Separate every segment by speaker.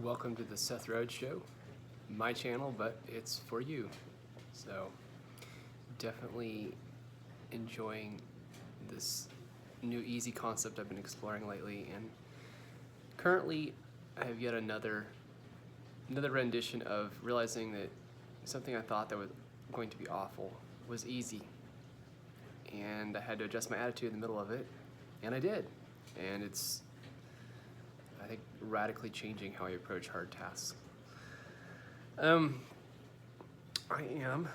Speaker 1: Welcome to the Seth Rhodes Show, my channel, but it's for you. So definitely enjoying this new easy concept I've been exploring lately, and currently I have yet another rendition of realizing that something I thought that was going to be awful was easy, and I had to adjust my attitude in the middle of it, and I did, and it's, I think, radically changing how I approach hard tasks. I am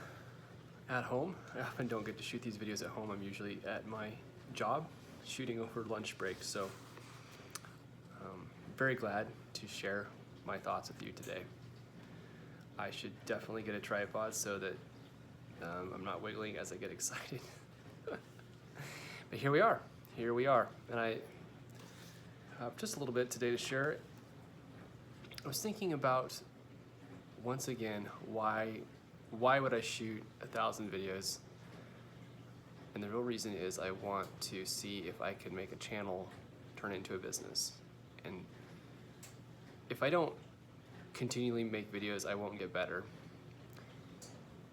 Speaker 1: at home. I often don't get to shoot these videos at home. I'm usually at my job shooting over lunch break, so very glad to share my thoughts with you today. I should definitely get a tripod so that I'm not wiggling as I get excited. But here we are, and I have just a little bit today to share. I was thinking about, once again, why would I shoot 1,000 videos? And the real reason is I want to see if I can make a channel turn into a business. And if I don't continually make videos, I won't get better.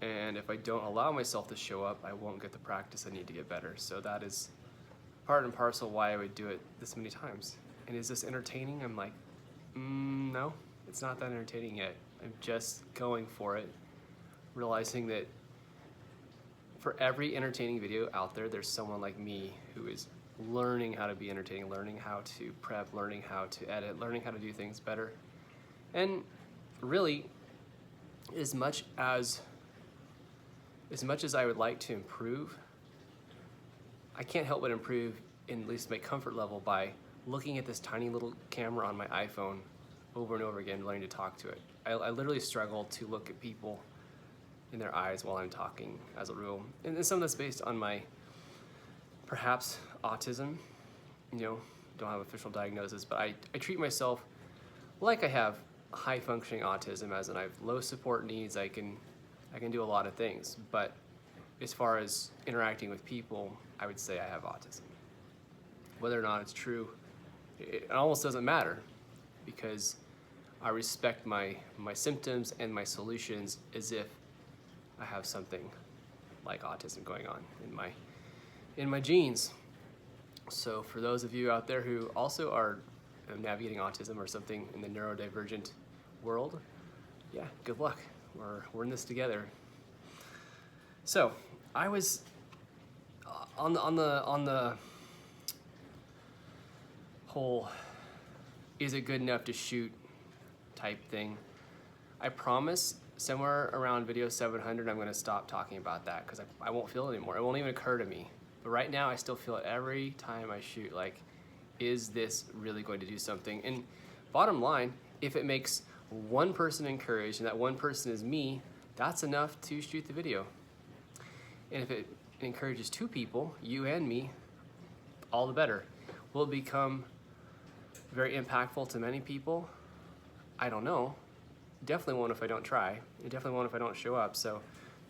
Speaker 1: And if I don't allow myself to show up, I won't get the practice I need to get better. So that is part and parcel why I would do it this many times. And is this entertaining? I'm like, no, it's not that entertaining yet. I'm just going for it, realizing that for every entertaining video out there, there's someone like me who is learning how to be entertaining, learning how to prep, learning how to edit, learning how to do things better. And really, as much as I would like to improve, I can't help but improve in at least my comfort level by looking at this tiny little camera on my iPhone over and over again, learning to talk to it. I literally struggle to look at people in their eyes while I'm talking as a rule. And some of that's based on my, perhaps, autism. Don't have an official diagnosis, but I treat myself like I have high functioning autism, as in I have low support needs. I can do a lot of things, but as far as interacting with people, I would say I have autism. Whether or not it's true, it almost doesn't matter, because I respect my symptoms and my solutions as if I have something like autism going on in my genes. So for those of you out there who also are navigating autism or something in the neurodivergent world, yeah, good luck. We're in this together. So I was on the whole is it good enough to shoot type thing. I promise somewhere around video 700 I'm going to stop talking about that, because I won't feel it anymore. It won't even occur to me. But right now I still feel it every time I shoot, like, is this really going to do something? And bottom line, if it makes one person encouraged, and that one person is me, that's enough to shoot the video. And if it encourages two people, you and me, all the better. Will it become very impactful to many people? I don't know. Definitely won't if I don't try. It definitely won't if I don't show up. So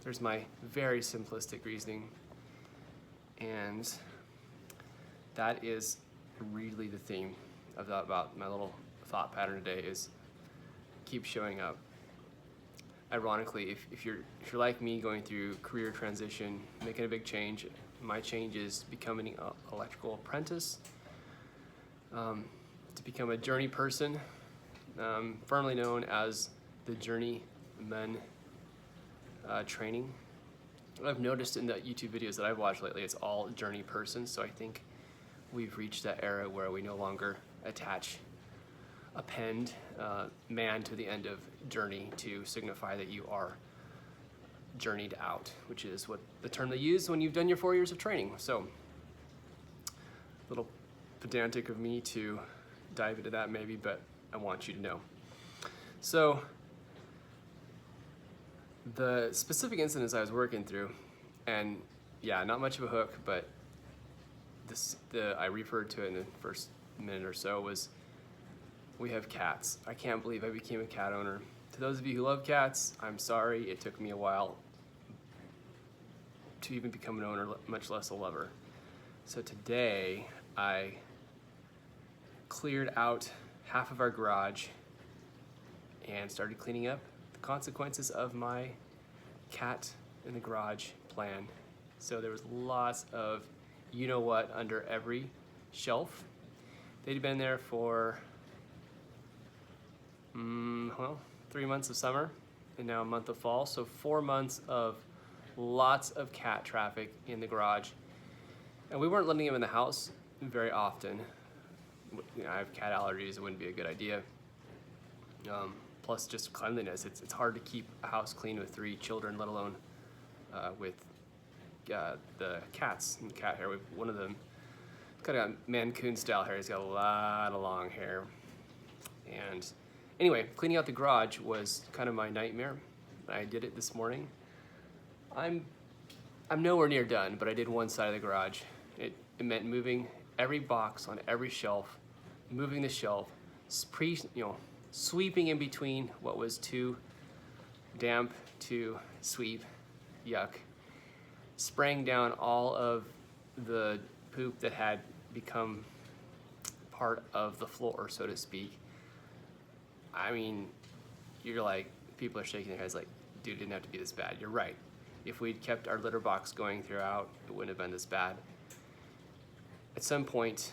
Speaker 1: there's my very simplistic reasoning. And that is really the theme about my little thought pattern today, is keep showing up. Ironically, if you're like me, going through career transition, making a big change, my change is becoming an electrical apprentice, to become a journey person, firmly known as the Journeyman training. I've noticed in the YouTube videos that I've watched lately, it's all journey person, so I think we've reached that era where we no longer append man to the end of journey to signify that you are journeyed out, which is what the term they use when you've done your 4 years of training. So, a little pedantic of me to dive into that maybe, but I want you to know. So, the specific incidents I was working through, and yeah, not much of a hook, but I referred to it in the first minute or so, was we have cats. I can't believe I became a cat owner. To those of you who love cats, I'm sorry. It took me a while to even become an owner, much less a lover. So today I cleared out half of our garage and started cleaning up the consequences of my cat in the garage plan. So there was lots of you know what under every shelf. They'd been there for, well, 3 months of summer and now a month of fall. So 4 months of lots of cat traffic in the garage. And we weren't letting them in the house very often. You know, I have cat allergies, it wouldn't be a good idea. Plus just cleanliness. It's hard to keep a house clean with 3 children, let alone with the cats and cat hair. One of them kind of got Mancoon style hair. He's got a lot of long hair. And anyway, cleaning out the garage was kind of my nightmare. I did it this morning. I'm nowhere near done, but I did one side of the garage. It meant moving every box on every shelf, moving the shelf, sweeping in between what was too damp to sweep, yuck, spraying down all of the poop that had become part of the floor, so to speak. I mean, you're like, people are shaking their heads like, dude, it didn't have to be this bad. You're right. If we'd kept our litter box going throughout, it wouldn't have been this bad. At some point,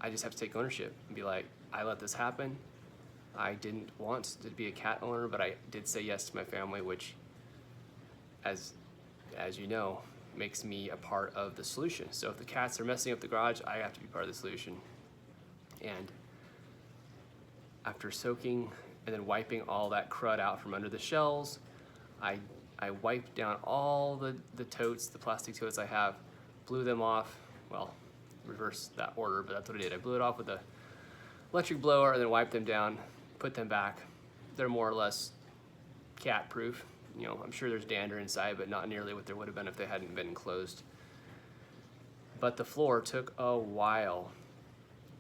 Speaker 1: I just have to take ownership and be like, I let this happen. I didn't want to be a cat owner, but I did say yes to my family, which, as you know, makes me a part of the solution. So if the cats are messing up the garage, I have to be part of the solution. And after soaking and then wiping all that crud out from under the shelves, I wiped down all the totes, the plastic totes I have, blew them off. Well, reverse that order, but that's what I did. I blew it off with a electric blower and then wiped them down, put them back. They're more or less cat proof. You know, I'm sure there's dander inside, but not nearly what there would have been if they hadn't been enclosed. But the floor took a while.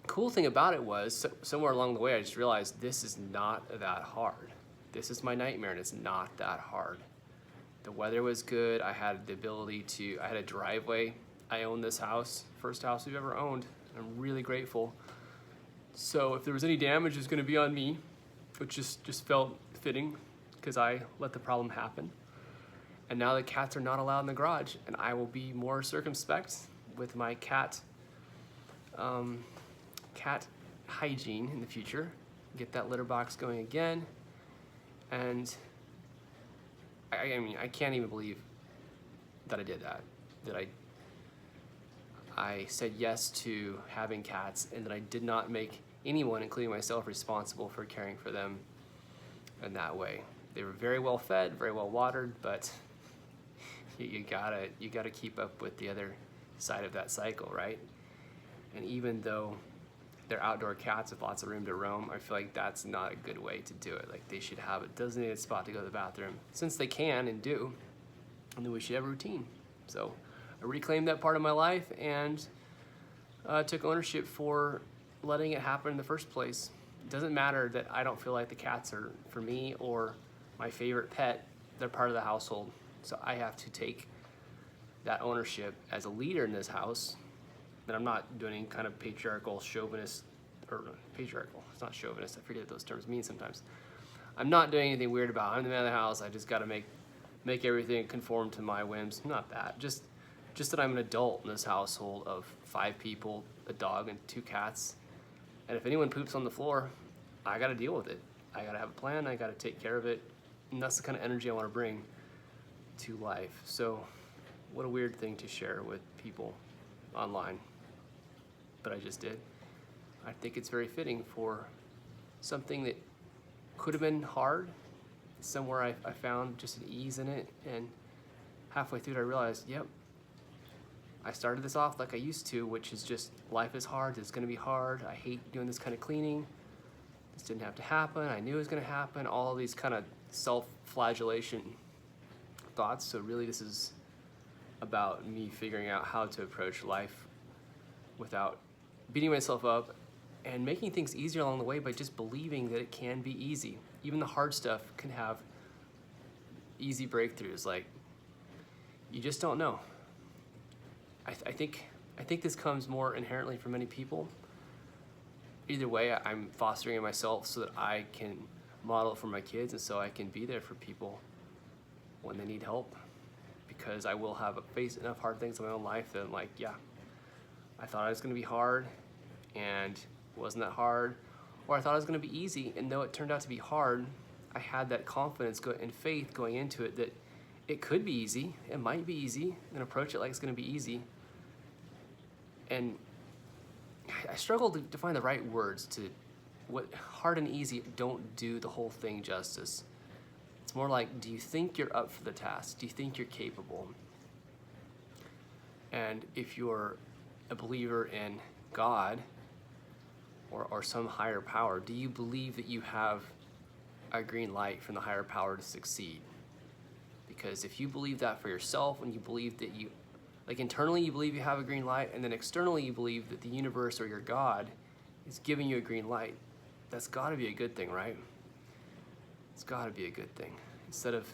Speaker 1: Cool thing about it was, somewhere along the way, I just realized this is not that hard. This is my nightmare, and it's not that hard. The weather was good. I had the ability to, I had a driveway. I own this house, first house we've ever owned. I'm really grateful. So if there was any damage, it was going to be on me, which just felt fitting because I let the problem happen. And now the cats are not allowed in the garage, and I will be more circumspect with my cat hygiene in the future. Get that litter box going again. And I mean, I can't even believe that I did that. That I said yes to having cats, and that I did not make anyone, including myself, responsible for caring for them in that way. They were very well fed, very well watered, but you gotta keep up with the other side of that cycle, right? And even though they're outdoor cats with lots of room to roam, I feel like that's not a good way to do it. Like, they should have a designated spot to go to the bathroom, since they can and do, and then we should have a routine. So I reclaimed that part of my life and took ownership for letting it happen in the first place. It doesn't matter that I don't feel like the cats are for me or my favorite pet. They're part of the household. So I have to take that ownership as a leader in this house. And I'm not doing any kind of patriarchal, chauvinist, or patriarchal, it's not chauvinist, I forget what those terms mean sometimes. I'm not doing anything weird about it. I'm the man of the house. I just got to make everything conform to my whims. Not that, just that I'm an adult in this household of 5 people, a dog and 2 cats. And if anyone poops on the floor, I got to deal with it. I got to have a plan. I got to take care of it. And that's the kind of energy I want to bring to life. So what a weird thing to share with people online. But I just did. I think it's very fitting for something that could have been hard. Somewhere I found just an ease in it. And halfway through it, I realized, yep, I started this off like I used to, which is just, life is hard, it's gonna be hard, I hate doing this kind of cleaning, this didn't have to happen, I knew it was gonna happen, all of these kind of self-flagellation thoughts. So really this is about me figuring out how to approach life without beating myself up and making things easier along the way by just believing that it can be easy. Even the hard stuff can have easy breakthroughs. Like, you just don't know. I think this comes more inherently from many people. Either way, I'm fostering it myself so that I can model it for my kids, and so I can be there for people when they need help, because I will have faced enough hard things in my own life that I'm like, yeah, I thought it was going to be hard, and it wasn't that hard, or I thought it was going to be easy, and though it turned out to be hard, I had that confidence and faith going into it that it could be easy, it might be easy, and approach it like it's going to be easy. And I struggle to find the right words to what hard and easy don't do the whole thing justice. It's more like, do you think you're up for the task? Do you think you're capable? And if you're a believer in God or some higher power, do you believe that you have a green light from the higher power to succeed? Because if you believe that for yourself, and you believe that you, like internally you believe you have a green light, and then externally you believe that the universe or your God is giving you a green light, that's got to be a good thing, right? It's got to be a good thing. Instead of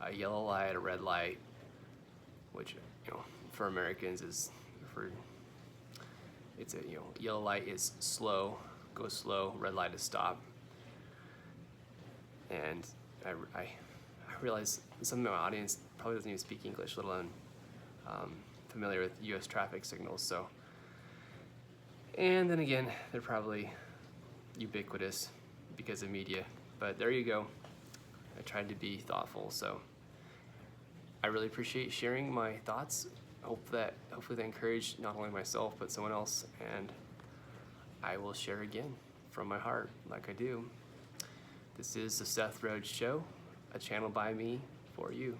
Speaker 1: a yellow light, a red light, which, you know, for Americans it's a, you know, yellow light is slow, go slow, red light is stop. And I realize some of my audience probably doesn't even speak English, let alone familiar with US traffic signals. So, and then again, they're probably ubiquitous because of media, but there you go. I tried to be thoughtful, so I really appreciate sharing my thoughts. Hopefully they encourage not only myself but someone else, and I will share again from my heart like I do. This is the Seth Rhodes Show, a channel by me for you.